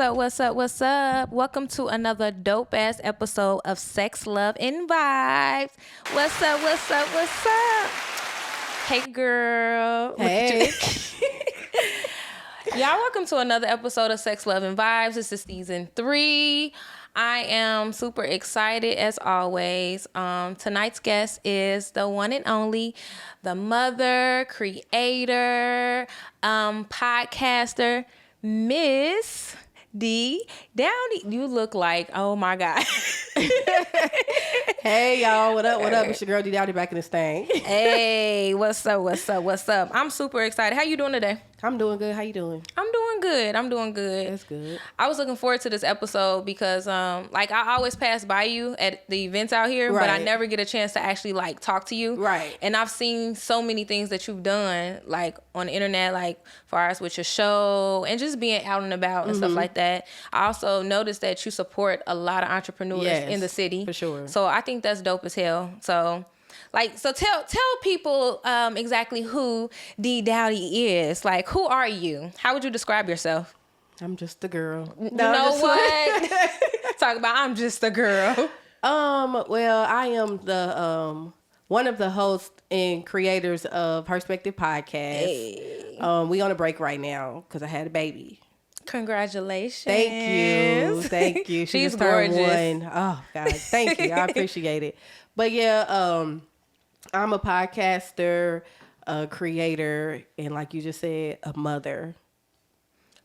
up? What's up? Welcome to another dope ass episode of Sex, Love, and Vibes. What's up? Hey, girl. Hey. Y'all, welcome to another episode of Sex, Love, and Vibes. This is season 3. I am super excited as always. Tonight's guest is the one and only, the mother, creator, podcaster, Miss D. Dowdy. You look like, oh my God. Hey y'all, what up? It's your girl D Dowdy back in this thing. Hey, what's up? I'm super excited. How you doing today? I'm doing good. How you doing? I'm doing good. That's good. I was looking forward to this episode because like I always pass by you at the events out here, right. but I never get a chance to actually like talk to you. Right. And I've seen so many things that you've done like on the internet, like far as with your show and just being out and about and stuff like that. I also noticed that you support a lot of entrepreneurs in the city. For sure. So I think that's dope as hell. So tell people exactly who D Dowdy is. Like, who are you? How would you describe yourself? I'm just a girl. No, you know what? Talk about I'm just a girl. Well, I am the one of the hosts and creators of Herspective podcast. Hey. We on a break right now because I had a baby. Congratulations. Thank you. She She's just turned gorgeous. 1. Oh God, thank you. I appreciate it. But yeah, I'm a podcaster, a creator, and like you just said, a mother.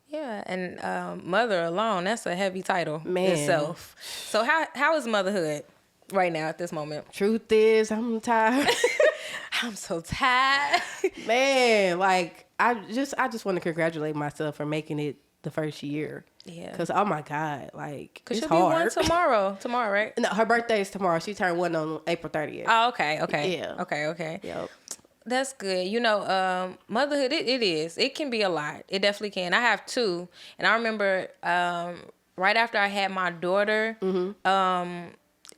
Yeah, and mother alone, that's a heavy title Man. itself. So how is motherhood right now at this moment? Truth is, I'm tired. I'm so tired. Man, like I just want to congratulate myself for making it the first year. Yeah. Cause oh my God, like Cause it's she'll hard. be 1 tomorrow. Tomorrow, right? No, her birthday is tomorrow. She turned 1 on April 30th. Oh, okay. Yeah. Okay. Yep. That's good. You know, motherhood, it can be a lot. It definitely can. I have 2. And I remember right after I had my daughter,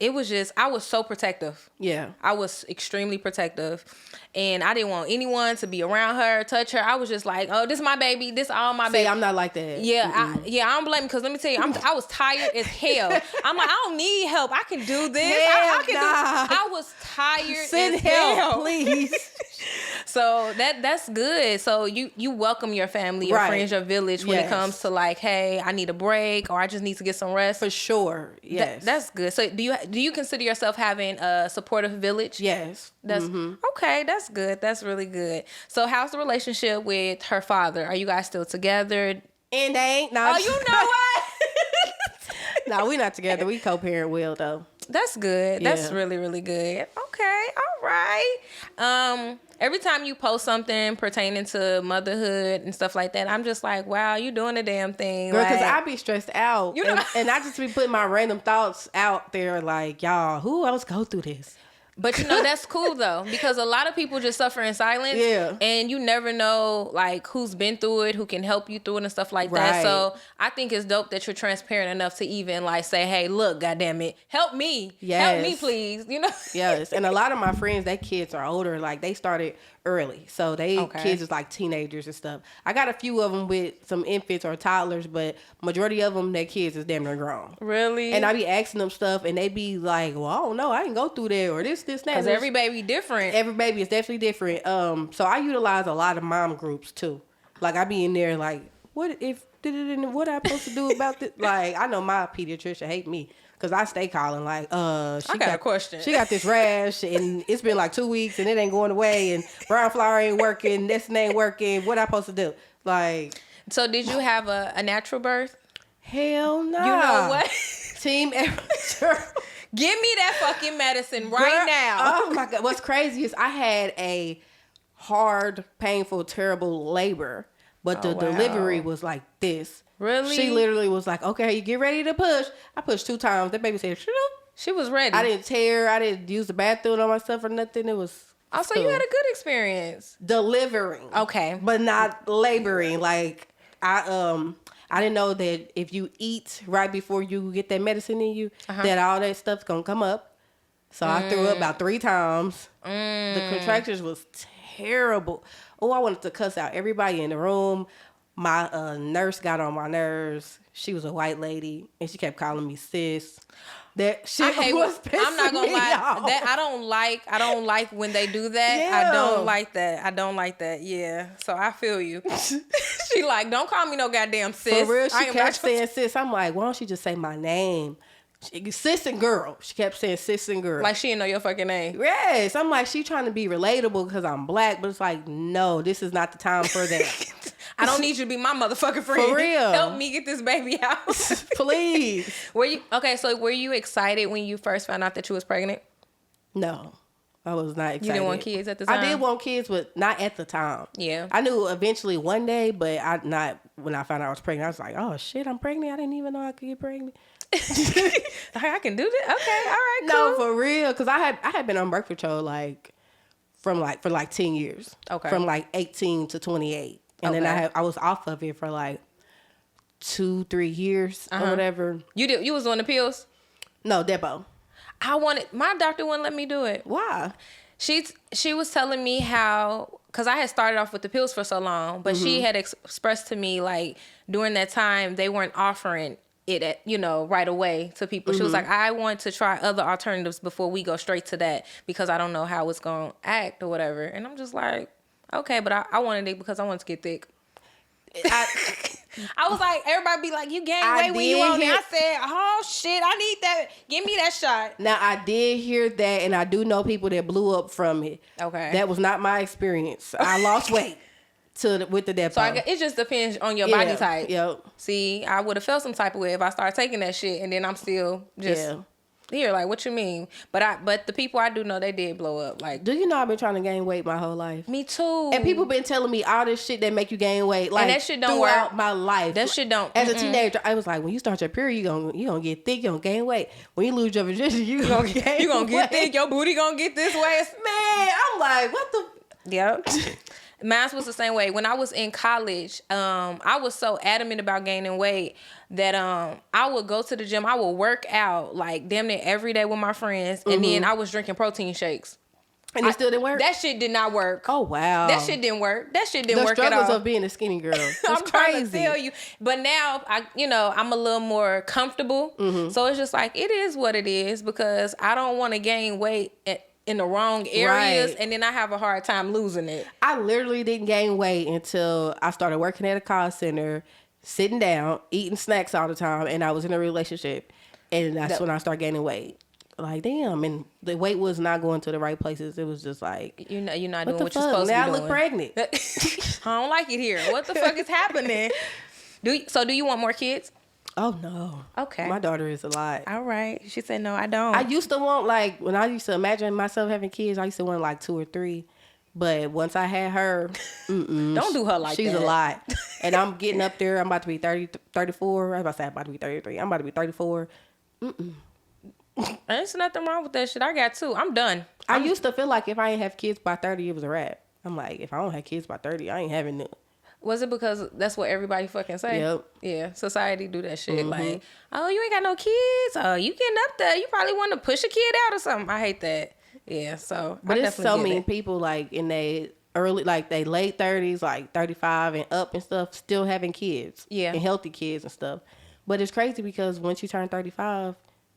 it was just, I was so protective. Yeah. I was extremely protective. And I didn't want anyone to be around her, touch her. I was just like, oh, this is my baby. This all my baby. See, I'm not like that. Yeah, I don't blame me because let me tell you, I was tired as hell. I'm like, I don't need help. I can do this. I was tired Send as help, hell. please. So that's good. So you welcome your family, your friends, your village when it comes to like, hey, I need a break or I just need to get some rest. For sure. Yes. That's good. So do you consider yourself having a supportive village? Yes. That's okay. That's good. That's really good. So how's the relationship with her father? Are you guys still together? And they ain't. No, Oh, you know what? No, we're not together. We co-parent well though. That's good. Yeah. That's really, really good. Okay. All right. Every time you post something pertaining to motherhood and stuff like that, I'm just like, wow, you doing a damn thing. Girl, because like, I be stressed out. You know? and I just be putting my random thoughts out there like, y'all, who else go through this? But you know, that's cool though, because a lot of people just suffer in silence. Yeah. And you never know like who's been through it, who can help you through it and stuff like that. Right. So I think it's dope that you're transparent enough to even like say, hey, look, goddamn it, help me. Yes. Help me, please. You know? Yes. And a lot of my friends, their kids are older. Like they started early. So kids is like teenagers and stuff. I got a few of them with some infants or toddlers, but majority of them, their kids is damn near grown. Really? And I be asking them stuff and they be like, well, I don't know. I didn't go through that or this, that. Because every baby different. Every baby is definitely different. So I utilize a lot of mom groups too. Like I be in there like, what I supposed to do about this? Like I know my pediatrician hate me. Cause I stay calling like, I got a question. She got this rash and it's been like 2 weeks and it ain't going away and brown flour ain't working, this ain't working. What I supposed to do? Like. So did you have a natural birth? Hell no. You know what? Team Amateur. Give me that fucking medicine right now. Oh my God. What's crazy is I had a hard, painful, terrible labor, but the delivery was like this. Really? She literally was like, okay, you get ready to push. I pushed 2 times. That baby said, shoot. She was ready. I didn't tear. I didn't use the bathroom on myself or nothing. It was Also, cool. you had a good experience. Delivering. Okay. But not laboring. Like, I didn't know that if you eat right before you get that medicine in you, that all that stuff's going to come up. So I threw up about 3 times. The contractions was terrible. Oh, I wanted to cuss out everybody in the room. My nurse got on my nerves. She was a white lady, and she kept calling me sis. That shit was pissing I'm not gonna lie. off. That I don't like when they do that. Yeah. I don't like that. Yeah. So I feel you. She like, don't call me no goddamn sis. For real, she I kept saying sis. I'm like, why don't you just say my name? Sis and girl. She kept saying sis and girl. Like she didn't know your fucking name. Yes. I'm like, she trying to be relatable because I'm black, but it's like, no, this is not the time for that. I don't need you to be my motherfucking friend. For real. Help me get this baby out. Please. Were you excited when you first found out that you was pregnant? No. I was not excited. You didn't want kids at the time? I did want kids, but not at the time. Yeah. I knew eventually one day, but when I found out I was pregnant, I was like, oh shit, I'm pregnant. I didn't even know I could get pregnant. I can do this. Okay, all right, cool. No, for real. Because I had been on birth control for 10 years. Okay. From 18 to 28. And then I was off of it for 2-3 years or whatever. You was on the pills? No, Depo. My doctor wouldn't let me do it. Why? She was telling me how, because I had started off with the pills for so long, but she had expressed to me during that time they weren't offering it at, right away to people. She was like, I want to try other alternatives before we go straight to that because I don't know how it's going to act or whatever. And I'm just like, okay, but I wanted it because I wanted to get thick. I was like, everybody be like, you gained weight when you on there. I said, oh shit, I need that. Give me that shot. Now I did hear that, and I do know people that blew up from it. Okay, that was not my experience. I lost weight with the Depo. So it just depends on your body type. Yep. See, I would have felt some type of way if I started taking that shit, and then I'm still just here. Like, what you mean? But the people I do know, they did blow up. Like, do you know I've been trying to gain weight my whole life? Me too. And people been telling me all this shit that make you gain weight. Like, and that shit don't throughout work. my life. That shit don't. As a teenager, I was like, when you start your period, you gonna get thick, you gonna gain weight. When you lose your virginity, you gonna gain. You gonna get thick. Your booty gonna get this way. Man, I'm like, what the? Yep. Mine was the same way. When I was in college, I was so adamant about gaining weight that I would go to the gym. I would work out damn near every day with my friends, and then I was drinking protein shakes. And it still didn't work? That shit did not work. Oh, wow. That shit didn't work. That shit didn't work at all. The struggles of being a skinny girl. I'm trying to tell you. But now, I'm a little more comfortable. So it's just like, it is what it is because I don't want to gain weight in the wrong areas, and then I have a hard time losing it. I literally didn't gain weight until I started working at a call center, sitting down, eating snacks all the time, and I was in a relationship. And that's when I started gaining weight. Like, damn, and the weight was not going to the right places. It was just like, you're not doing what you're supposed to be doing. Now I look pregnant. I don't like it here. What the fuck is happening? Do you want more kids? Oh, no. Okay. My daughter is a lot. All right. She said, no, I don't. I used to want, when I used to imagine myself having kids, I used to want 2 or 3. But once I had her, don't do her like she's that. She's a lot. And I'm getting up there. I'm about to be 34. I was about to say I'm about to be 33. I'm about to be 34. There's nothing wrong with that shit. I got 2. I'm done. I used to feel like if I ain't have kids by 30, it was a wrap. I'm like, if I don't have kids by 30, I ain't having it. Was it because that's what everybody fucking say? Yep. Yeah, society do that shit. Like, oh, you ain't got no kids? Oh, you getting up there. You probably want to push a kid out or something. I hate that. Yeah, so but it's so many people in they early, they late 30s, 35 and up and stuff, still having kids. Yeah. And healthy kids and stuff. But it's crazy because once you turn 35,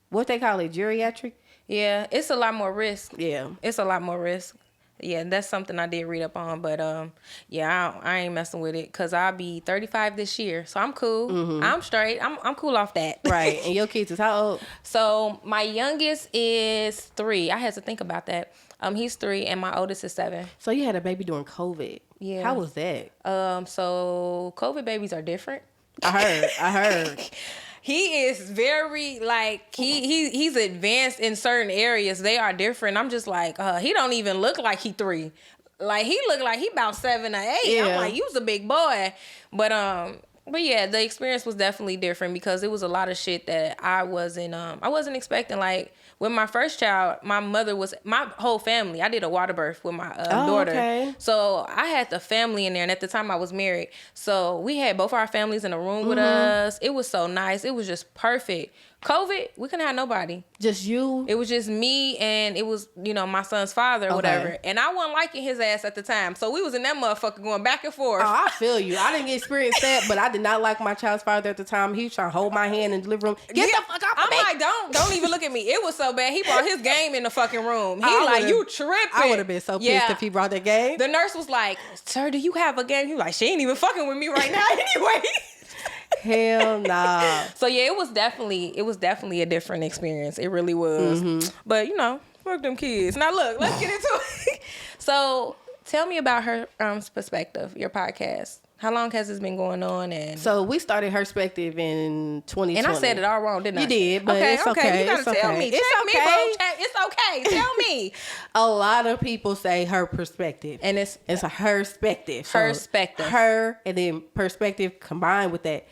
what they call it, geriatric? Yeah, it's a lot more risk. Yeah. It's a lot more risk. Yeah, that's something I did read up on, but I ain't messing with it because I'll be 35 this year, so I'm cool. I'm straight. I'm cool off that. Right, and your kids is how old? So my youngest is 3. I had to think about that. He's 3, and my oldest is 7. So you had a baby during COVID. Yeah. How was that? So COVID babies are different. I heard. He is very he's advanced in certain areas. They are different. I'm just like, he don't even look like he 3. Like he look like he about 7 or 8. Yeah. I'm like, you was a big boy. But yeah, the experience was definitely different because it was a lot of shit that I wasn't expecting. Like with my first child, my whole family. I did a water birth with my daughter. Okay. So I had the family in there, and at the time I was married. So we had both our families in a room with us. It was so nice. It was just perfect. COVID, we couldn't have nobody. Just you? It was just me and it was, my son's father or whatever. And I wasn't liking his ass at the time. So we was in that motherfucker going back and forth. Oh, I feel you. I didn't experience that, but I did not like my child's father at the time. He was trying to hold my hand in the living room. Get the fuck out of me. I'm like, don't even look at me. It was so bad. He brought his game in the fucking room. He like, you tripping. I would have been so pissed if he brought that game. The nurse was like, sir, do you have a game? He was like, she ain't even fucking with me right now anyway. Hell nah. So yeah, it was definitely a different experience. It really was. Mm-hmm. But fuck them kids. Now look, let's get into it. So tell me about her perspective, your podcast. How long has this been going on? And so we started Herspective in 2020. And I said it all wrong, didn't I? You did, but it's okay. You gotta tell me. It's okay. It's okay. Tell me. A lot of people say her perspective, and it's a herspective. So herspective. Her and then perspective combined with that.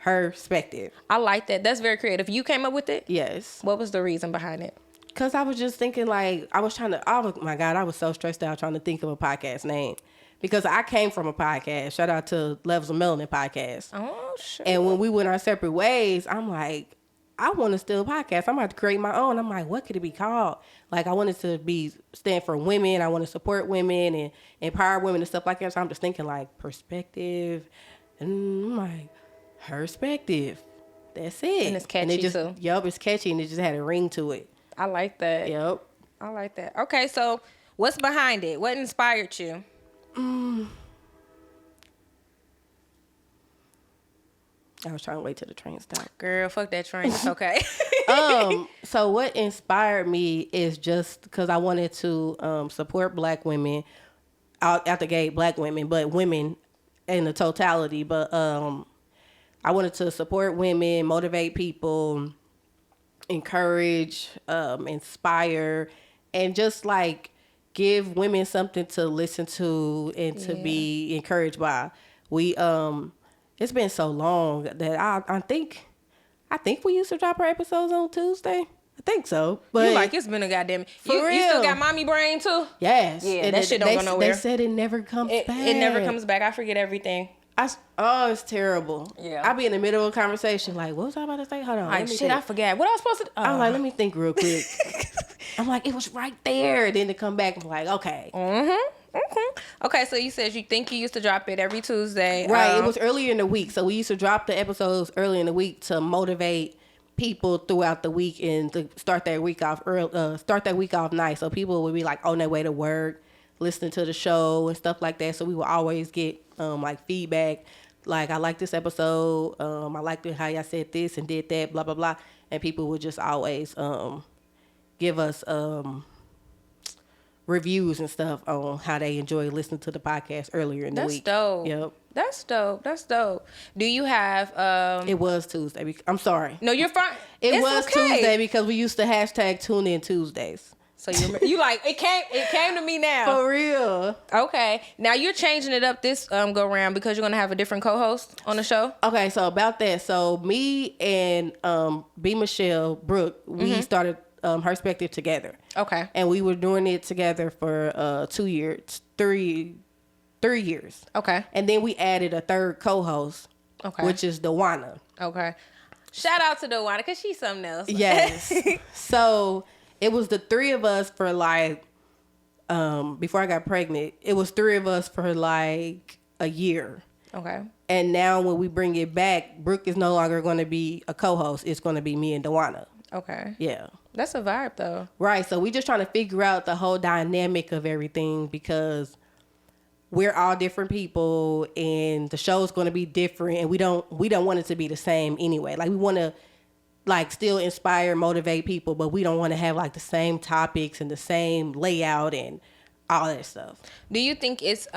Herspective. I like that. That's very creative. You came up with it? Yes. What was the reason behind it? Because I was just thinking I was so stressed out trying to think of a podcast name. Because I came from a podcast. Shout out to Levels of Melanin podcast. Oh, shit. And when we went our separate ways, I'm like, I want to still podcast. I'm about to create my own. I'm like, what could it be called? Like, I wanted to stand for women. I want to support women and empower women and stuff like that. So I'm just thinking like perspective. And I'm like, Herspective. That's it. And it's catchy too. Yup, it's catchy and it just had a ring to it. I like that. Yep. I like that. Okay, so what's behind it? What inspired you? I was trying to wait till the train stopped. Girl, fuck that train. It's okay. So what inspired me is just because I wanted to support Black women, out the gate Black women, but women in the totality. But I wanted to support women, motivate people, encourage, inspire, and just like give women something to listen to and to be encouraged by. It's been so long that I think we used to drop our episodes on Tuesday. I think so. But you like it's been a goddamn. You still got mommy brain too? Yes. Yeah, and that shit don't go nowhere. They said it never comes back. It never comes back. I forget everything. It's terrible. Yeah. I be in the middle of a conversation like, what was I about to say? Hold on. Like, shit, I forgot. What I was supposed to... I'm like, let me think real quick. I'm like, it was right there. And then to come back, I'm like, okay. Okay, so you said you think you used to drop it every Tuesday. Right. It was earlier in the week. So we used to drop the episodes early in the week to motivate people throughout the week and to start that week off nice. So people would be like on their way to work, listening to the show and stuff like that. So we would always get like feedback. Like, I like this episode. I liked how y'all said this and did that, blah, blah, blah. And people would just always give us reviews and stuff on how they enjoy listening to the podcast earlier in the week. That's dope. Yep. That's dope. Do you have... It was Tuesday. I'm sorry. No, you're fine. It was okay. Tuesday because we used to hashtag tune in Tuesdays. So you like, it came to me now. For real. Okay. Now you're changing it up this go round because you're going to have a different co-host on the show? Okay, so about that. So me and B. Michelle Brooke, we started Herspective together. Okay. And we were doing it together for 2 years, 3 years. Okay. And then we added a third co-host, which is Dawana. Okay. Shout out to Dawana because she's something else. Yes. So it was the three of us for like, before I got pregnant, it was three of us for like a year. Okay. And now when we bring it back, Brooke is no longer going to be a co-host. It's going to be me and Dawana. Okay. Yeah. That's a vibe though. Right. So we just trying to figure out the whole dynamic of everything because we're all different people and the show's going to be different and we don't want it to be the same anyway. Like we want to like still inspire, motivate people, but we don't want to have like the same topics and the same layout and all that stuff. Do you think it's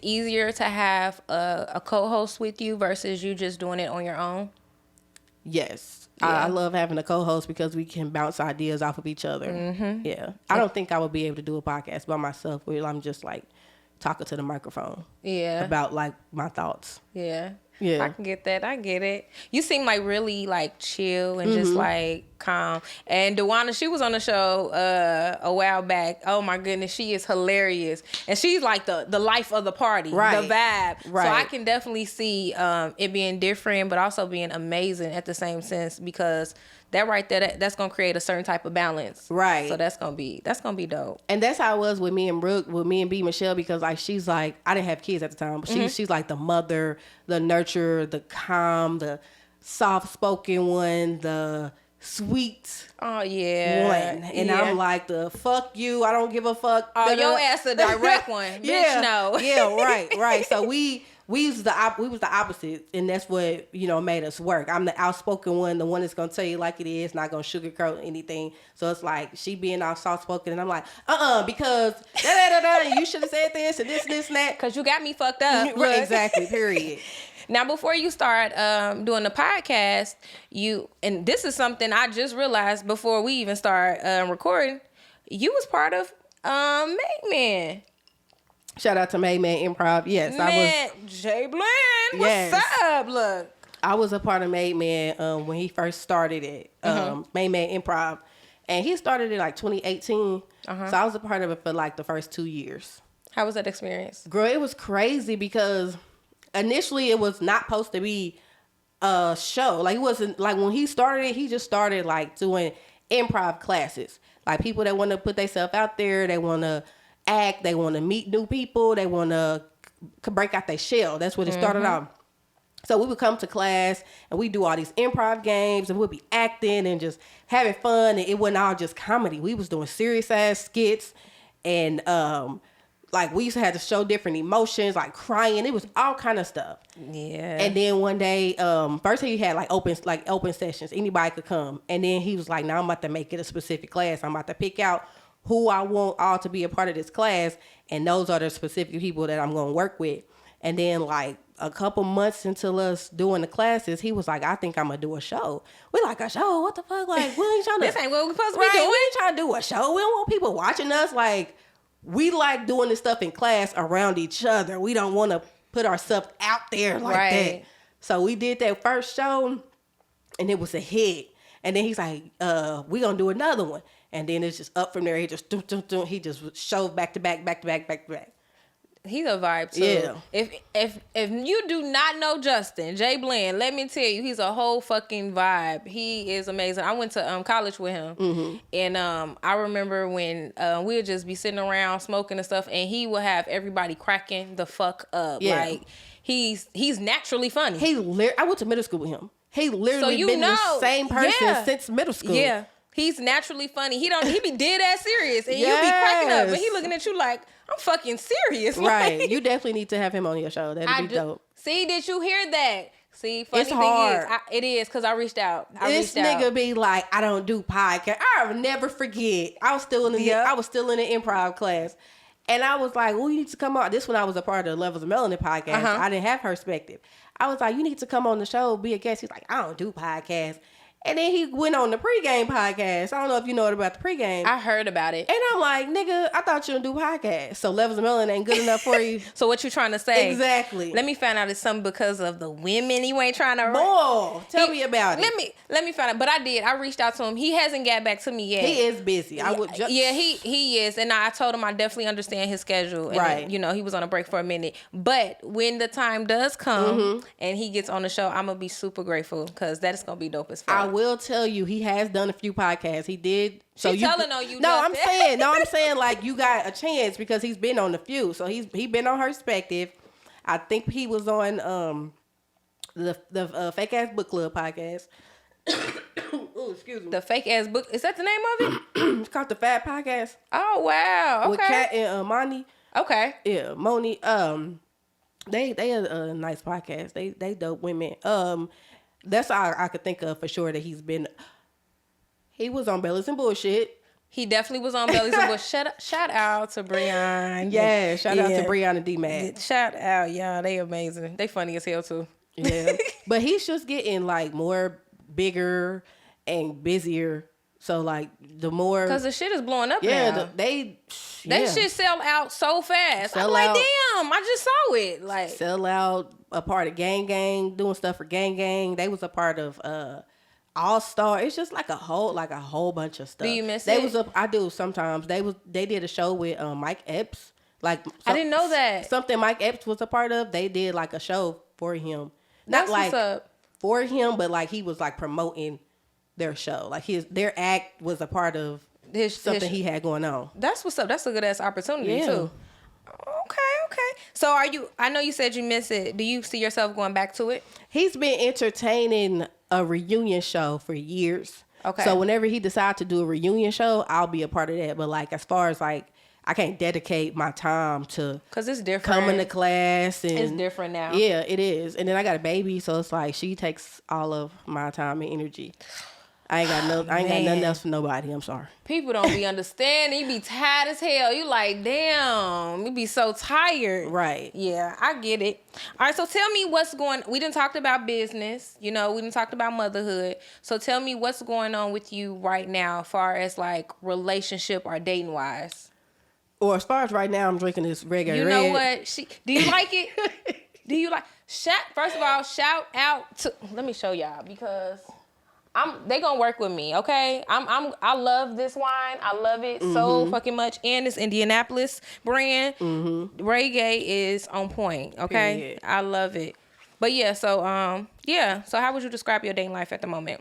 easier to have a co-host with you versus you just doing it on your own? Yes. Yeah. I love having a co-host because we can bounce ideas off of each other. Mm-hmm. Yeah. I don't think I would be able to do a podcast by myself where I'm just like talking to the microphone. Yeah. About like my thoughts. Yeah. Yeah. I can get that. I get it. You seem like really like chill and just like calm. And Dewana, she was on the show a while back. Oh my goodness, she is hilarious. And she's like the life of the party, the vibe. Right. So I can definitely see it being different, but also being amazing at the same sense, because that right there, that's gonna create a certain type of balance. Right. So that's gonna be dope. And that's how it was with me and Brooke, with me and B Michelle, because like she's like, I didn't have kids at the time, but she's like the mother, the nurturer, the calm, the soft spoken one, the sweet one. And I'm like the fuck you, I don't give a fuck. Oh, your ass the direct one. Bitch, no. Right. So we was the opposite, and that's what, you know, made us work. I'm the outspoken one, the one that's gonna tell you like it is, not gonna sugarcoat anything. So it's like she being all soft spoken, and I'm like, because you should have said this and this and that, because you got me fucked up. Right, exactly. Period. Now, before you start doing the podcast, and this is something I just realized before we even start recording, you was part of Made Man. Shout out to Made Man Improv. Yes, I was. Jay Blend, what's up? Look, I was a part of Made Man when he first started it. Made Man Improv, and he started it like 2018. So I was a part of it for like the first 2 years. How was that experience? Girl, it was crazy because initially it was not supposed to be a show. Like, it wasn't like when he started it. He just started like doing improv classes. Like people that want to put themselves out there, they want to act, they want to meet new people, they want to break out their shell. That's what it started off. So we would come to class and we do all these improv games, and we'd be acting and just having fun, and it wasn't all just comedy. We was doing serious ass skits, and like we used to have to show different emotions, like crying. It was all kind of stuff. Yeah. And then one day, first he had like open sessions, anybody could come, and then he was like, "Now I'm about to make it a specific class. I'm about to pick out who I want all to be a part of this class, and those are the specific people that I'm going to work with." And then like a couple months into us doing the classes, he was like, "I think I'm going to do a show." We're like, "A show? What the fuck? Like, we ain't trying to... This ain't what we're supposed to be doing. We ain't trying to do a show. We don't want people watching us. Like, we like doing this stuff in class around each other. We don't want to put ourselves out there like that." So we did that first show, and it was a hit. And then he's like, "We going to do another one." And then it's just up from there. He just he just showed back to back. He's a vibe too. Yeah. If you do not know Justin Jay Blend, let me tell you, he's a whole fucking vibe. He is amazing. I went to college with him, and I remember when we would just be sitting around smoking and stuff, and he would have everybody cracking the fuck up. Yeah. Like he's naturally funny. I went to middle school with him. He literally been the same person since middle school. Yeah. He's naturally funny. He be dead ass serious, and you be cracking up, and he looking at you like, "I'm fucking serious." Right. Like, you definitely need to have him on your show. That'd be dope. See, did you hear that? See, funny it's hard. Thing is, it is, because I reached out. This nigga be like, "I don't do podcast." I'll never forget. I was still in the improv class, and I was like, "Well, you need to come on." This when I was a part of the Levels of Melanin podcast. I didn't have Herspective. I was like, "You need to come on the show, be a guest." He's like, "I don't do podcasts." And then he went on the pregame podcast. I don't know if you know about the pregame. I heard about it. And I'm like, "Nigga, I thought you didn't do podcasts. So Levels of Melanin ain't good enough for you." So what you trying to say? Exactly. Let me find out it's something because of the women you ain't trying to... Boy, tell me about it. Let me find out. But I did. I reached out to him. He hasn't got back to me yet. He is busy. He is. And I told him I definitely understand his schedule. And right. You know, he was on a break for a minute. But when the time does come and he gets on the show, I'm going to be super grateful, because that is going to be dope as fuck. I will tell you, he has done a few podcasts. He did. So you telling on you? No, I'm saying like you got a chance, because he's been on a few. So he been on Herspective. I think he was on the Fake Ass Book Club podcast. Oh, excuse me. The Fake Ass Book, is that the name of it? It's called the Fat Podcast. Oh wow! Okay. With Kat and Monty. Okay. Yeah, Moni. They a nice podcast. They dope women. That's all I could think of for sure that he's been. He was on Bellies and Bullshit. He definitely was on Bellies and Bullshit. Shout out to Breon. Yeah, shout out to Breon and D-Mac. Shout out, y'all. They amazing. They funny as hell too. Yeah. But he's just getting like more bigger and busier. So like the more, because the shit is blowing up now. They shit sell out so fast. I'm like, damn, I just saw it. Like, sell out, a part of Gang Gang, doing stuff for Gang Gang. They was a part of All Star. It's just like a whole bunch of stuff. Do you miss they it? Was up. I do sometimes. They did a show with Mike Epps. Like I didn't know that. Something Mike Epps was a part of. They did like a show for him. That's Not like what's up. for him, but like he was like promoting their show. Like their act was a part of something he had going on. That's what's up. That's a good ass opportunity too. Okay. So I know you said you miss it. Do you see yourself going back to it? He's been entertaining a reunion show for years. Okay. So whenever he decides to do a reunion show, I'll be a part of that. But like as far as like I can't dedicate my time to because it's different. Coming to class and it's different now. Yeah, it is. And then I got a baby, so it's like she takes all of my time and energy. I ain't got nothing else for nobody. I'm sorry. People don't be understanding. You be tired as hell. You like, damn, you be so tired. Right. Yeah, I get it. All right, so tell me what's going. We didn't talk about business. You know, we didn't talk about motherhood. So tell me what's going on with you right now, as far as like relationship or dating wise. Or as far as right now, I'm drinking this regular. You know what? Do you like it? Do you like? First of all, shout out to. Let me show y'all because. They gonna work with me, okay? I love this wine. I love it so fucking much. And this Indianapolis brand, Ray Gay is on point, okay? Period. I love it. But yeah, so So how would you describe your dating life at the moment?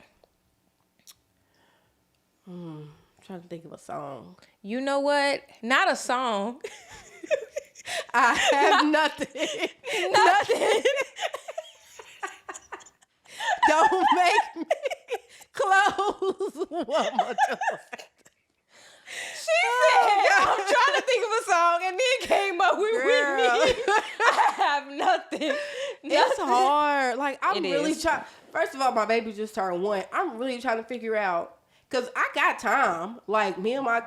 I'm trying to think of a song. You know what? Not a song. I have nothing. Nothing. Don't make me close one more time. She said, I'm trying to think of a song, and then came up with me. I have nothing. It's hard. Like, I'm really is. trying. First of all, my baby just turned 1. I'm really trying to figure out, because I got time. Like, me and my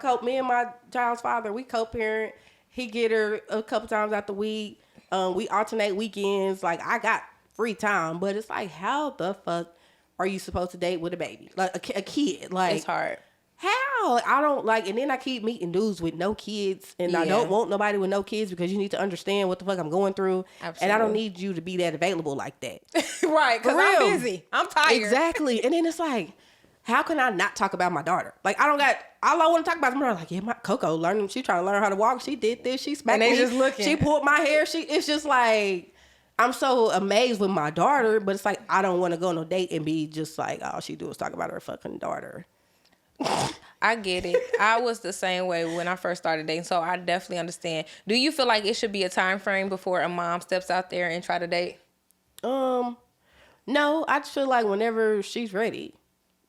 child's father, we co-parent. He get her a couple times out the week. We alternate weekends. Like, I got free time, but it's like, how the fuck are you supposed to date with a baby, like a kid? Like, It's hard. How? I don't like, and then I keep meeting dudes with no kids, and I don't want nobody with no kids because you need to understand what the fuck I'm going through. Absolutely. And I don't need you to be that available like that. Right, because I'm busy. I'm tired. Exactly. And then it's like, how can I not talk about my daughter? Like, all I want to talk about is my daughter. Like, yeah, my Coco learning. She trying to learn how to walk. She did this. She smacked me. Just looking. She pulled my hair. It's just like, I'm so amazed with my daughter, but it's like, I don't want to go on a date and be just like, all she do is talk about her fucking daughter. I get it. I was the same way when I first started dating, so I definitely understand. Do you feel like it should be a time frame before a mom steps out there and try to date? No, I just feel like whenever she's ready,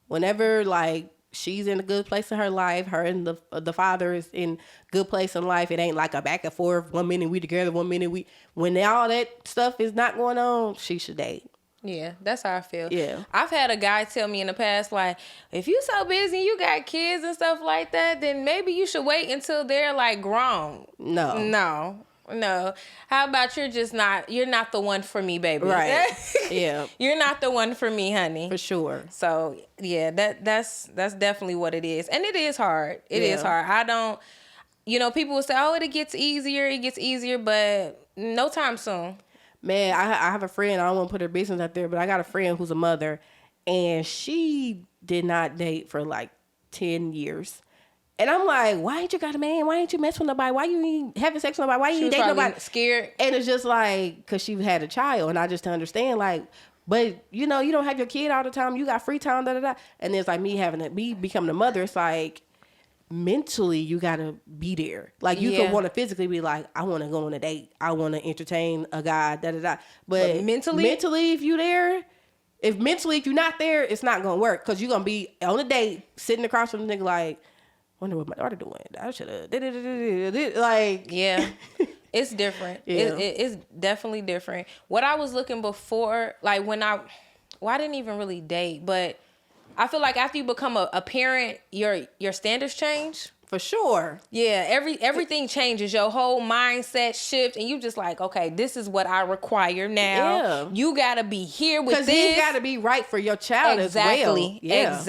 whenever like she's in a good place in her life, her and the father is in good place in life. It ain't like a back and forth. 1 minute we together, 1 minute when all that stuff is not going on, she should date. Yeah, that's how I feel. Yeah. I've had a guy tell me in the past, like, if you so busy, you got kids and stuff like that, then maybe you should wait until they're like grown. No. How about you're not the one for me, baby. Right. Yeah. You're not the one for me, honey. For sure. So yeah, that's definitely what it is. And it is hard. It is hard. I don't, people will say, oh, it gets easier, but no time soon. Man, I have a friend, I don't want to put her business out there, but I got a friend who's a mother, and she did not date for like 10 years. And I'm like, why ain't you got a man? Why ain't you mess with nobody? Why you ain't having sex with nobody? Why you ain't dating nobody? Scared. And it's just like, because she had a child, and I just understand, like, but you don't have your kid all the time. You got free time, da-da-da. And it's like me becoming a mother, it's like, mentally you gotta be there. Like, you can want to physically be like, I want to go on a date, I want to entertain a guy, da-da-da. But mentally if you're there, if you're not there, it's not gonna work, because you're gonna be on a date sitting across from the nigga like, wonder what my daughter doing. I should have like. Yeah. It's different. Yeah. It's definitely different. What I was looking before, like I didn't even really date, but I feel like after you become a parent, your standards change. For sure. Yeah, everything changes. Your whole mindset shift, and you just like, okay, this is what I require now. Yeah. You gotta be here with this. Because you gotta be right for your child as well. Yeah.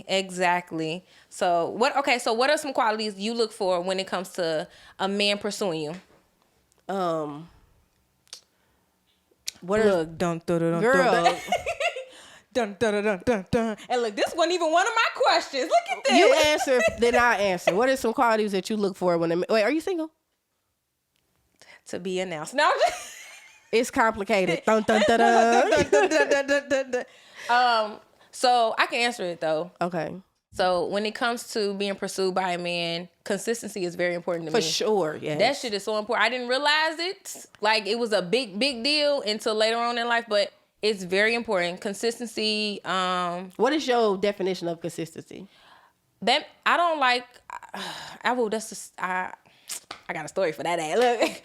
Exactly. So what are some qualities you look for when it comes to a man pursuing you? Don't dun, dun, dun, dun, dun, dun. And look, this wasn't even one of my questions. Look at this. You answer, then I answer. What are some qualities that you look for when wait, are you single? To be announced. No, it's complicated. Dun, dun, dun, dun. So I can answer it though. Okay. So when it comes to being pursued by a man, consistency is very important to me. For sure, yeah. That shit is so important. I didn't realize it. Like, it was a big deal until later on in life, but it's very important. Consistency. What is your definition of consistency? That I don't like. I got a story for that. Look.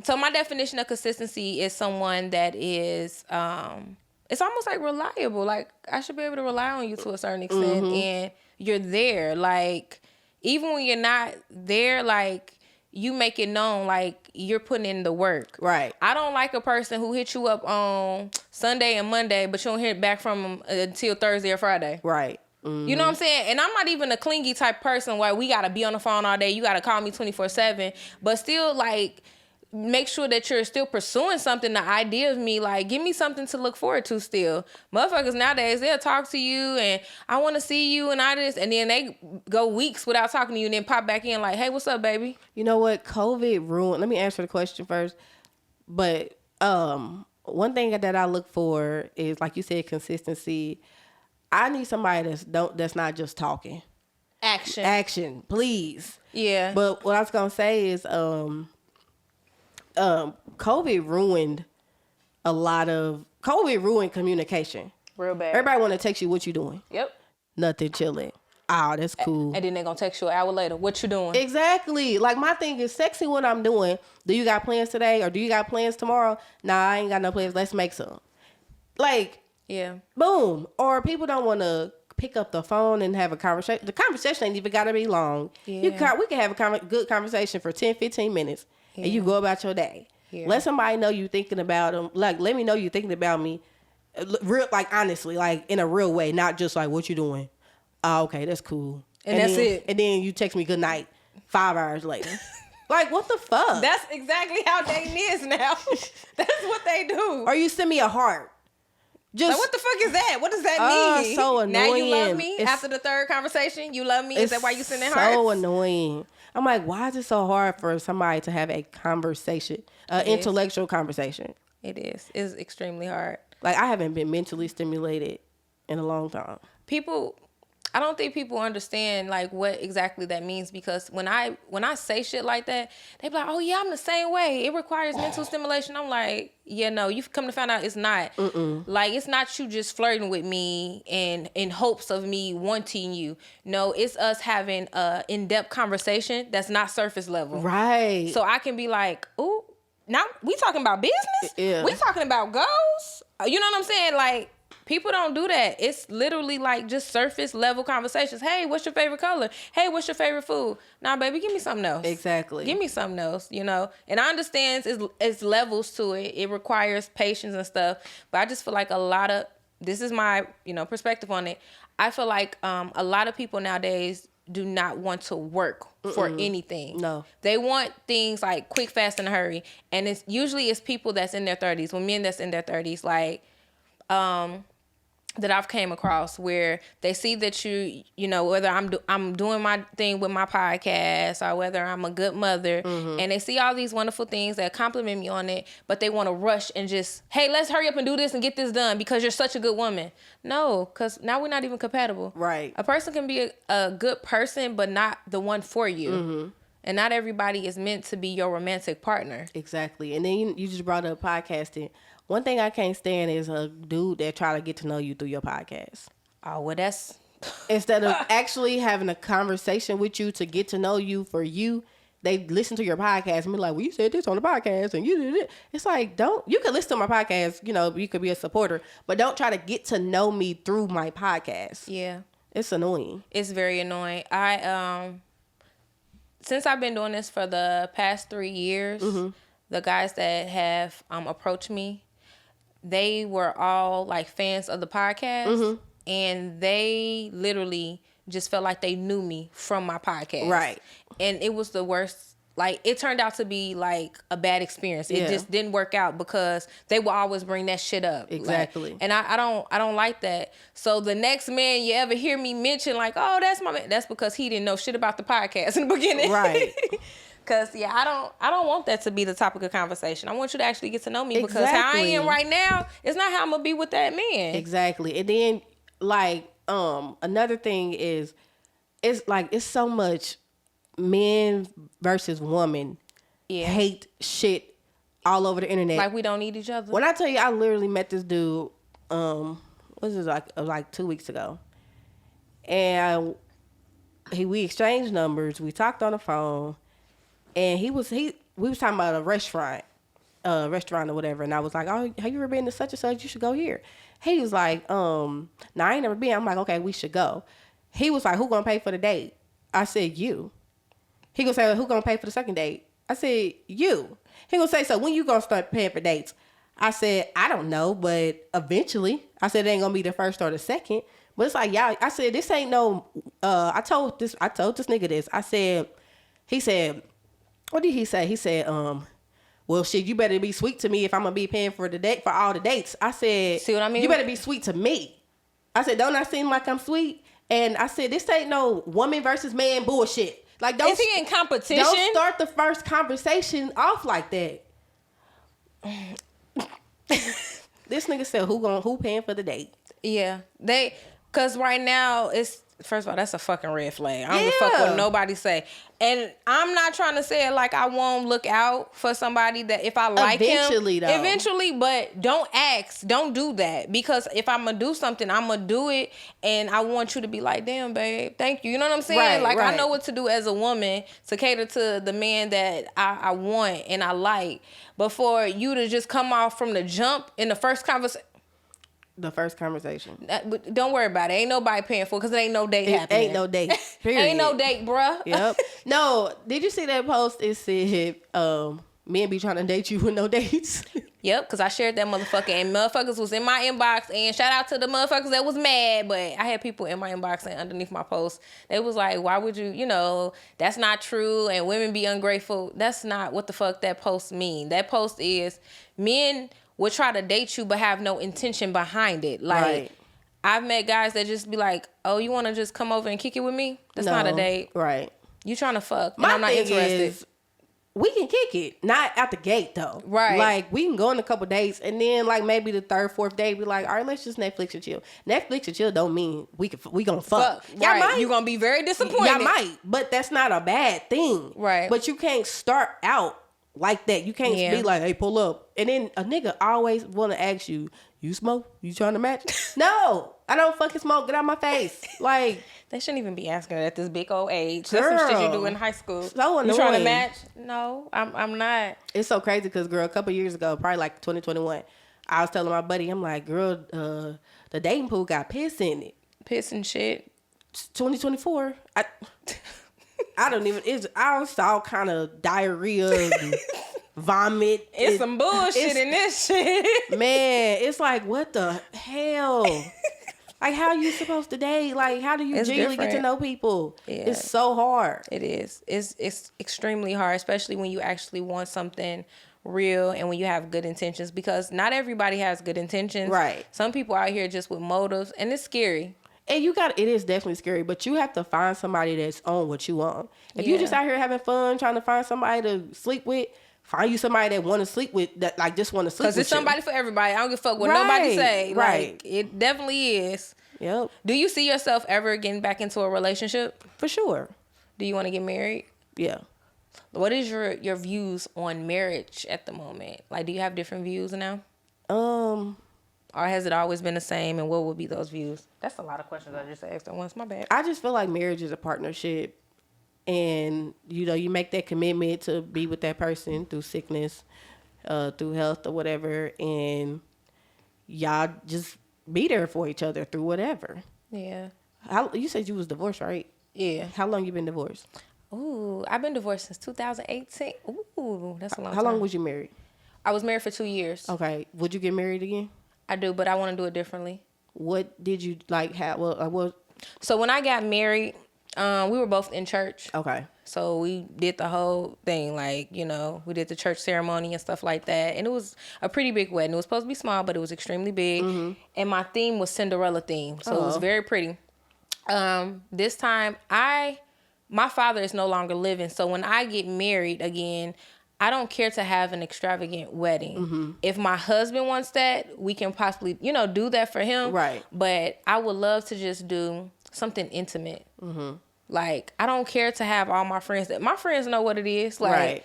So my definition of consistency is someone that is. It's almost like reliable. Like, I should be able to rely on you to a certain extent, and you're there. Like, even when you're not there, like, you make it known, like, you're putting in the work. Right. I don't like a person who hits you up on Sunday and Monday, but you don't hear back from them until Thursday or Friday. Right. You know what I'm saying? And I'm not even a clingy type person where we got to be on the phone all day. You got to call me 24/7. But still, like, make sure that you're still pursuing something. The idea of me, like, give me something to look forward to still. Motherfuckers nowadays, they'll talk to you and I want to see you and all this. And then they go weeks without talking to you and then pop back in like, hey, what's up, baby? You know what? COVID ruined. Let me answer the question first. But one thing that I look for is, like you said, consistency. I need somebody that's not just talking. Action, please. Yeah. But what I was gonna say is, COVID ruined communication. Real bad. Everybody want to text you, what you doing? Yep. Nothing, chilling. Oh, that's cool. And then they gonna text you an hour later. What you doing? Exactly. Like, my thing is sexy what I'm doing. Do you got plans today or do you got plans tomorrow? Nah, I ain't got no plans. Let's make some. Like, yeah. Boom. Or people don't want to pick up the phone and have a conversation. The conversation ain't even got to be long. Yeah. We can have a good conversation for 10, 15 minutes and you go about your day. Yeah. Let somebody know you thinking about them. Like, let me know you thinking about me. Real, like, honestly, like, in a real way, not just like, what you doing? Oh, okay, that's cool. And that's then, it. And then you text me good night 5 hours later. Like, what the fuck? That's exactly how dating is now. That's what they do. Or you send me a heart. Just, like, what the fuck is that? What does that mean? So annoying. Now you love me? After the third conversation, you love me? Is that why you sending hearts? So annoying. I'm like, why is it so hard for somebody to have a conversation, intellectual conversation? It is. It's extremely hard. Like, I haven't been mentally stimulated in a long time. I don't think people understand, like, what exactly that means, because when I say shit like that, they be like, oh yeah, I'm the same way. It requires mental stimulation. I'm like, yeah, no, you've come to find out it's not. Like, it's not you just flirting with me and in hopes of me wanting you. No, it's us having a in-depth conversation that's not surface level. Right. So I can be like, ooh, now we talking about business? Yeah. We talking about goals? You know what I'm saying? Like, people don't do that. It's literally like just surface level conversations. Hey, what's your favorite color? Hey, what's your favorite food? Nah, baby, give me something else. Exactly. Give me something else, you know? And I understand it's levels to it. It requires patience and stuff. But I just feel like this is my, perspective on it. I feel like a lot of people nowadays do not want to work for anything. No. They want things like quick, fast, in a hurry. And it's usually people that's in their 30s, men that's in their 30s, like, that I've came across where they see that whether I'm doing my thing with my podcast or whether I'm a good mother, and they see all these wonderful things that compliment me on it, but they want to rush and just, hey, let's hurry up and do this and get this done because you're such a good woman. No, because now we're not even compatible. Right. A person can be a good person, but not the one for you. And not everybody is meant to be your romantic partner. Exactly. And then you just brought up podcasting. One thing I can't stand is a dude that try to get to know you through your podcast. Oh, well, that's... Instead of actually having a conversation with you to get to know you for you, they listen to your podcast and be like, well, you said this on the podcast and you did it. It's like, you can listen to my podcast, you could be a supporter, but don't try to get to know me through my podcast. Yeah. It's annoying. It's very annoying. Since I've been doing this for the past 3 years, the guys that have approached me, they were all like fans of the podcast, and they literally just felt like they knew me from my podcast. Right. And it was the worst like it turned out to be like a bad experience. It just didn't work out because they will always bring that shit up. Exactly. Like, and I don't like that. So the next man you ever hear me mention like, oh, that's my man, that's because he didn't know shit about the podcast in the beginning. Right. Cause yeah, I don't want that to be the topic of conversation. I want you to actually get to know me because how I am right now is not how I'm gonna be with that man. Exactly. And then like another thing is it's so much men versus women hate shit all over the internet. Like we don't need each other. When I tell you, I literally met this dude. What was this like 2 weeks ago, and we exchanged numbers. We talked on the phone, and we was talking about a restaurant or whatever. And I was like, oh, have you ever been to such and such? You should go here. He was like, no, I ain't never been. I'm like, okay, we should go. He was like, who gonna pay for the date? I said, you. He gonna say, who gonna pay for the second date? I said, you. He gonna say, so when you gonna start paying for dates? I said, I don't know, but eventually. I said, it ain't gonna be the first or the second. But it's like, y'all, I said, this ain't no, I told this nigga this. He said, what did he say? He said, well, shit, you better be sweet to me if I'm gonna be paying for all the dates. I said, see what I mean? You better be sweet to me. I said, don't I seem like I'm sweet? And I said, this ain't no woman versus man bullshit. Like, is he in competition? Don't start the first conversation off like that. This nigga said, who paying for the date? Yeah, cause right now it's, first of all, that's a fucking red flag. I don't give a fuck what nobody say. And I'm not trying to say it like I won't look out for somebody that if I like eventually, him. though. Eventually, but don't ask. Don't do that. Because if I'm going to do something, I'm going to do it. And I want you to be like, damn, babe, thank you. You know what I'm saying? Right. I know what to do as a woman to cater to the man that I want and I like. But for you to just come off from the jump in the first conversation. The first conversation. But don't worry about it. Ain't nobody paying for it because it ain't no date happening. Ain't no date. Period. Ain't no date, bruh. Yep. No, did you see that post? It said, men be trying to date you with no dates. Yep, because I shared that motherfucker and motherfuckers was in my inbox, and shout out to the motherfuckers that was mad, but I had people in my inbox and underneath my post, they was like, why would you, that's not true and women be ungrateful. That's not what the fuck that post mean. That post is men would try to date you but have no intention behind it. Like, right. I've met guys that just be like, oh, you want to just come over and kick it with me? That's not a date. Right. You trying to fuck, and I'm not interested. We can kick it. Not out the gate, though. Right. Like, we can go on a couple dates, and then, like, maybe the third, fourth day, be like, all right, let's just Netflix and chill. Netflix and chill don't mean we gonna fuck. Y'all right. might. You're gonna be very disappointed. Y'all might, but that's not a bad thing. Right. But you can't start out like that. You can't be like, hey, pull up. And then a nigga always want to ask you, you smoke? You trying to match? No, I don't fucking smoke. Get out my face. Like, they shouldn't even be asking at this big old age. Girl, that's some shit you do in high school. So annoying. You trying to match? No, I'm not. It's so crazy because, girl, a couple years ago, probably like 2021, I was telling my buddy, I'm like, girl, the dating pool got piss in it. Piss and shit. 2024. I don't even. I saw kind of diarrhea, vomit. It's some bullshit in this shit. Man, it's like, what the hell? Like, how you supposed to date? Like, how do you genuinely get to know people? Yeah. It's so hard. It is. It's extremely hard, especially when you actually want something real and when you have good intentions, because not everybody has good intentions. Right. Some people out here just with motives, and it's scary. And it is definitely scary, but you have to find somebody that's on what you want. If you just out here having fun, trying to find somebody to sleep with, find you somebody that want to sleep with, that like just want to sleep with you. Because there's somebody for everybody. I don't give a fuck what nobody say. Right. Like, it definitely is. Yep. Do you see yourself ever getting back into a relationship? For sure. Do you want to get married? Yeah. What is your views on marriage at the moment? Like, do you have different views now? Or has it always been the same, and what would be those views? That's a lot of questions I just asked at once. My bad. I just feel like marriage is a partnership, and you make that commitment to be with that person through sickness, through health or whatever, and y'all just be there for each other through whatever. Yeah. You said you was divorced, right? Yeah. How long you been divorced? Ooh, I've been divorced since 2018. Ooh, that's a long time. How long was you married? I was married for 2 years. Okay. Would you get married again? I do, but I want to do it differently. What did you like? So when I got married, we were both in church. Okay. So we did the whole thing, like, you know, we did the church ceremony and stuff like that. And it was a pretty big wedding. It was supposed to be small, but it was extremely big. And my theme was Cinderella theme. So it was very pretty. This time my father is no longer living. So when I get married again, I don't care to have an extravagant wedding. If my husband wants that, we can possibly, you know, do that for him. Right. But I would love to just do something intimate. Like, I don't care to have all my friends. My friends know what it is. Like, Right.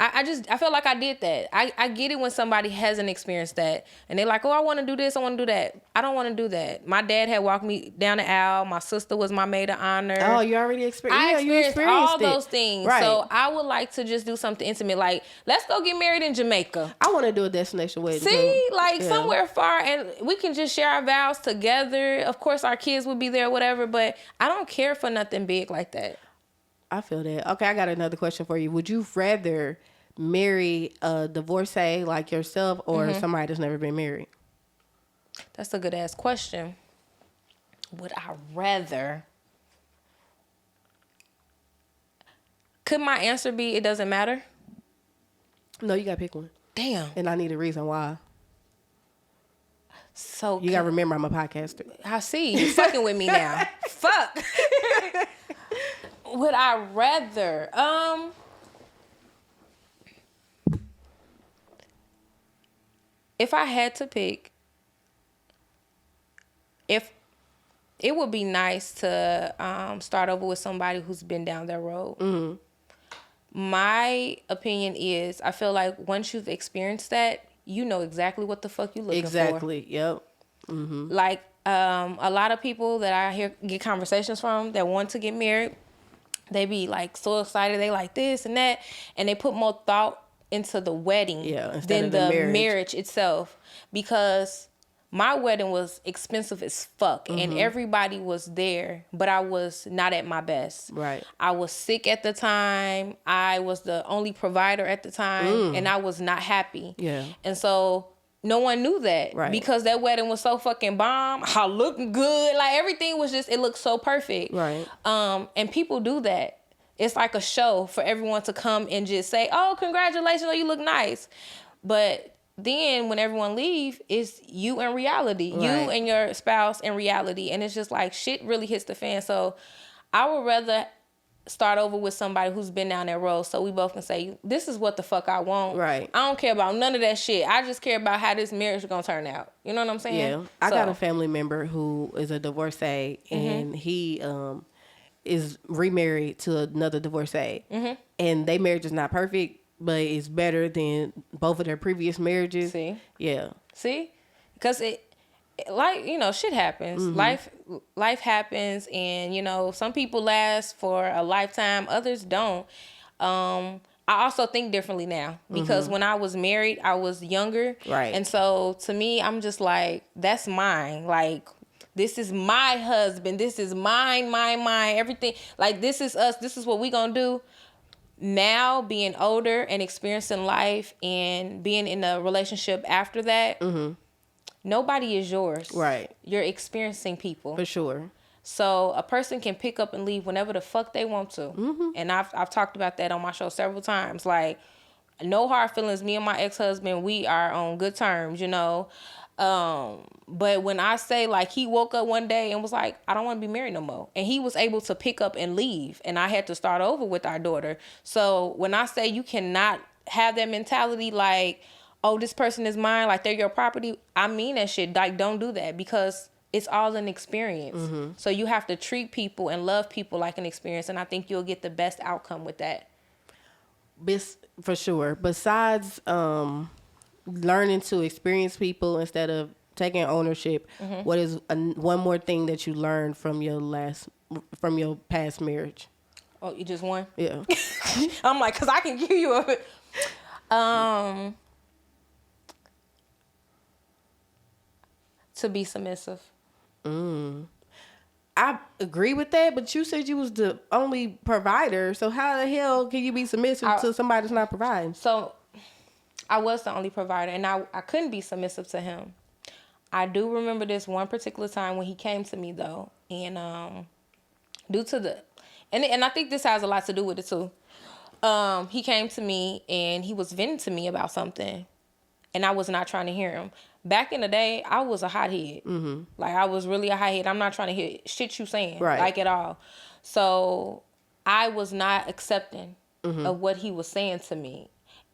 I feel like I did that. I get it when somebody hasn't experienced that. And they're like, oh, I want to do this, I want to do that. I don't want to do that. My dad had walked me down the aisle. My sister was my maid of honor. Oh, you already experienced I experienced all it. those things. Right. So I would like to just do something intimate. Like, let's go get married in Jamaica. I want to do a destination wedding. See, like somewhere far, and we can just share our vows together. Of course, our kids would be there, or whatever, but I don't care for nothing big like that. I feel that. Okay, I got another question for you. Would you rather marry a divorcee like yourself or somebody that's never been married? That's a good ass question. Would I rather? Could my answer be it doesn't matter? No, you got to pick one. Damn. And I need a reason why. So You got to remember I'm a podcaster. I see. You fucking with me now. Fuck. Would I rather? If I had to pick, if it would be nice to start over with somebody who's been down that road. My opinion is, I feel like once you've experienced that, you know exactly what the fuck you looking for. Exactly. Yep. Like a lot of people that I get conversations from that want to get married, they be like so excited, they like this and that, and they put more thought into the wedding than the marriage itself. Because my wedding was expensive as fuck, and everybody was there, but I was not at my best. Right. I was sick at the time. I was the only provider at the time, and I was not happy. Yeah. And so no one knew that, because that wedding was so fucking bomb. I looked good. Like, everything was just, it looked so perfect. Right. And people do that. It's like a show for everyone to come and just say, oh, congratulations, oh, you look nice. But then when everyone leave, it's you in reality. Right. You and your spouse in reality. And it's just like, shit really hits the fan. So I would rather start over with somebody who's been down that road, so we both can say, this is what the fuck I want. Right. I don't care about none of that shit. I just care about how this marriage is going to turn out. You know what I'm saying? Yeah. I got a family member who is a divorcee, and he is remarried to another divorcee. And their marriage is not perfect, but it's better than both of their previous marriages. See? Yeah. See? Because like, you know, shit happens. Life happens, and, you know, some people last for a lifetime, others don't. I also think differently now, because when I was married, I was younger. Right. And so to me, I'm just like, that's mine. Like, this is my husband. This is mine, everything. Like, this is us. This is what we gonna do. Now, being older and experiencing life and being in a relationship after that, nobody is yours. Right. You're experiencing people. For sure. So a person can pick up and leave whenever the fuck they want to. And I've talked about that on my show several times. Like, no hard feelings. Me and my ex-husband, we are on good terms, you know. But when I say, like, he woke up one day and was like, I don't want to be married no more. And he was able to pick up and leave. And I had to start over with our daughter. So when I say you cannot have that mentality, like, oh, this person is mine, like they're your property, I mean that shit. Like, don't do that, because it's all an experience. So you have to treat people and love people like an experience. And I think you'll get the best outcome with that. For sure. Besides learning to experience people instead of taking ownership, what is one more thing that you learned from your past marriage? Oh, you just won? Yeah. I'm like, because I can give you a... to be submissive. I agree with that, but you said you was the only provider, so how the hell can you be submissive to somebody that's not providing? So I was the only provider, and I couldn't be submissive to him. I do remember this one particular time when he came to me, though, and due to And I think this has a lot to do with it too. He came to me and he was venting to me about something, and I was not trying to hear him. Back in the day, I was a hothead. Mm-hmm. Like, I was really a hothead. I'm not trying to hear shit you saying, like, at all. So I was not accepting of what he was saying to me.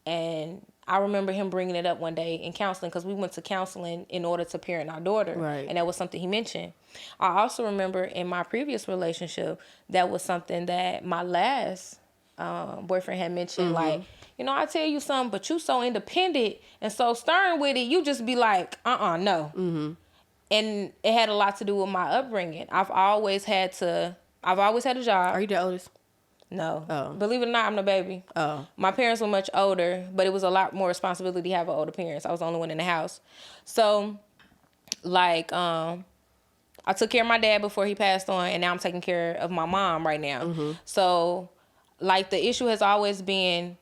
And I remember him bringing it up one day in counseling, because we went to counseling in order to parent our daughter. Right. And that was something he mentioned. I also remember in my previous relationship, that was something that my last boyfriend had mentioned. Like, you know, I tell you something, but you so independent and so stern with it, you just be like, no. And it had a lot to do with my upbringing. I've always had a job. Are you the oldest? No. Oh. Believe it or not, I'm the baby. Oh. My parents were much older, but it was a lot more responsibility to have older parents. I was the only one in the house. So, like, I took care of my dad before he passed on, and now I'm taking care of my mom right now. So, like, the issue has always been,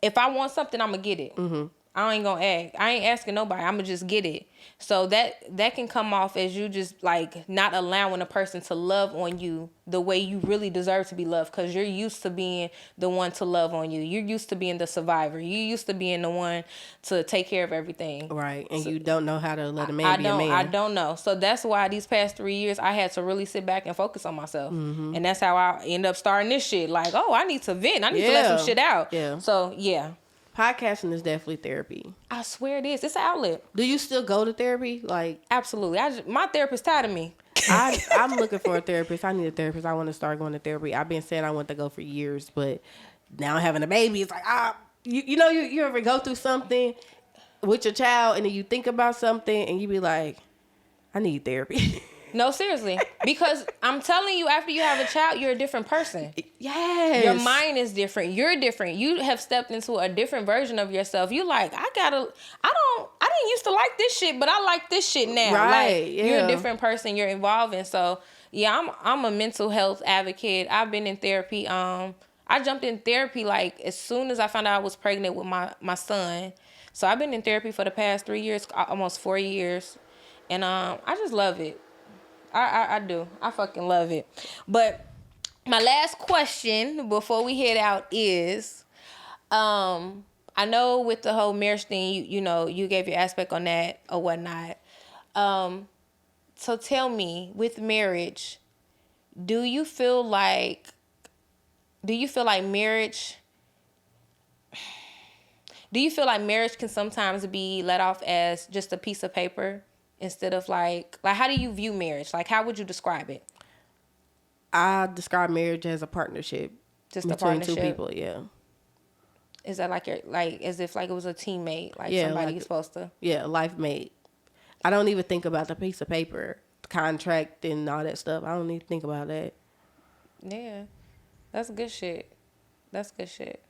if I want something, I'm going to get it. I ain't going to ask. I ain't asking nobody. I'm going to just get it. So that can come off as you just, like, not allowing a person to love on you the way you really deserve to be loved, because you're used to being the one to love on you. You're used to being the survivor. You're used to being the one to take care of everything. Right. And so, you don't know how to let a man be a man. I don't know. So that's why these past 3 years, I had to really sit back and focus on myself. And that's how I end up starting this shit. Like, oh, I need to vent. I need to let some shit out. Yeah. So, yeah. Podcasting is definitely therapy. I swear it is. It's an outlet. Do you still go to therapy? Like, absolutely. My therapist tired of me. I'm looking for a therapist. I need a therapist. I want to start going to therapy. I've been saying I want to go for years, but now having a baby, it's like, you ever go through something with your child and then you think about something and you be like, I need therapy. No, seriously. Because I'm telling you, after you have a child, you're a different person. Yes. Your mind is different. You're different. You have stepped into a different version of yourself. You like, I didn't used to like this shit, but I like this shit now. Right. Like, you're a different person. You're evolving. So, yeah, I'm a mental health advocate. I've been in therapy. I jumped in therapy, like, as soon as I found out I was pregnant with my son. So I've been in therapy for the past 3 years, almost 4 years. And I just love it. I do. I fucking love it. But my last question before we head out is, I know with the whole marriage thing, you know, you gave your aspect on that or whatnot. So tell me, with marriage, do you feel like marriage can sometimes be let off as just a piece of paper? Instead of like how do you view marriage? Like, how would you describe it? I describe marriage as a partnership. Just a partnership? Two people, yeah. Is that like as if like it was a teammate, like somebody you're supposed to? Yeah, life mate. I don't even think about the piece of paper, the contract and all that stuff. I don't even think about that. Yeah, that's good shit. That's good shit.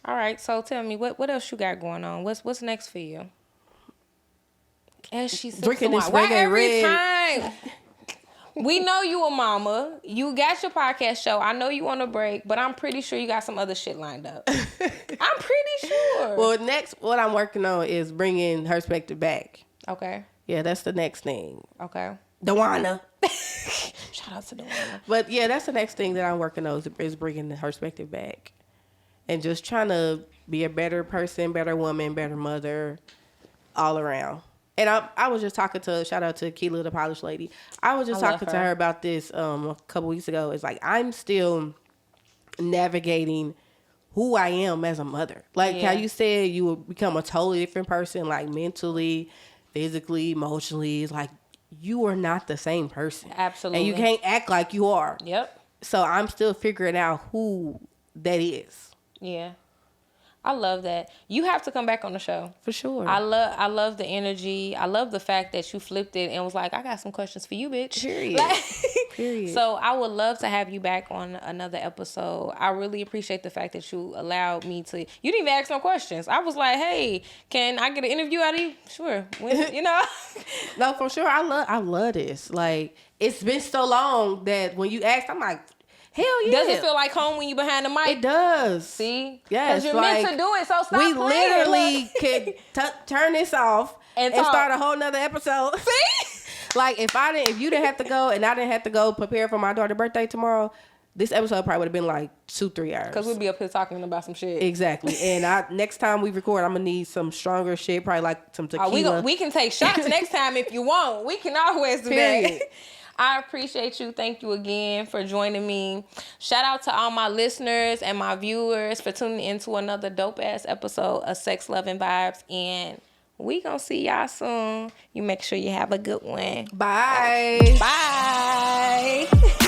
All right, so tell me, what else you got going on? What's next for you? As she said, drinking this why reggae every red. time? We know you a mama. You got your podcast show. I know you on a break, but I'm pretty sure you got some other shit lined up. I'm pretty sure. Well, next, what I'm working on is bringing Herspective back. Okay. Yeah, that's the next thing. Okay. Dawana. Shout out to Dawana. But yeah, that's the next thing that I'm working on is bringing the Herspective back. And just trying to be a better person, better woman, better mother, all around. And I was just talking to, shout out to Keela, the polished lady. I was just talking to her about this a couple weeks ago. It's like, I'm still navigating who I am as a mother. Like how you said, you will become a totally different person, like mentally, physically, emotionally. It's like, you are not the same person. Absolutely. And you can't act like you are. Yep. So I'm still figuring out who that is. Yeah. I love that. You have to come back on the show. For sure. I love the energy. I love the fact that you flipped it and was like, I got some questions for you, bitch. Period. Period. So I would love to have you back on another episode. I really appreciate the fact that you allowed me to. You didn't even ask no questions. I was like, hey, can I get an interview out of you? Sure. When, you know? No, for sure. I love this. Like, it's been so long that when you asked, I'm like, hell yeah. Does it feel like home when you behind the mic? It does. See? Yes. Because you're meant to do it, so stop playing. We literally could turn this off and start a whole nother episode. See? Like, if you didn't have to go and I didn't have to go prepare for my daughter's birthday tomorrow, this episode probably would have been like 2-3 hours. Because we'll be up here talking about some shit. Exactly. And next time we record, I'm going to need some stronger shit, probably like some tequila. We can take shots next time if you want. We can always do that. I appreciate you. Thank you again for joining me. Shout out to all my listeners and my viewers for tuning into another dope-ass episode of Sex, Love, and Vibes. And we gonna see y'all soon. You make sure you have a good one. Bye. Bye.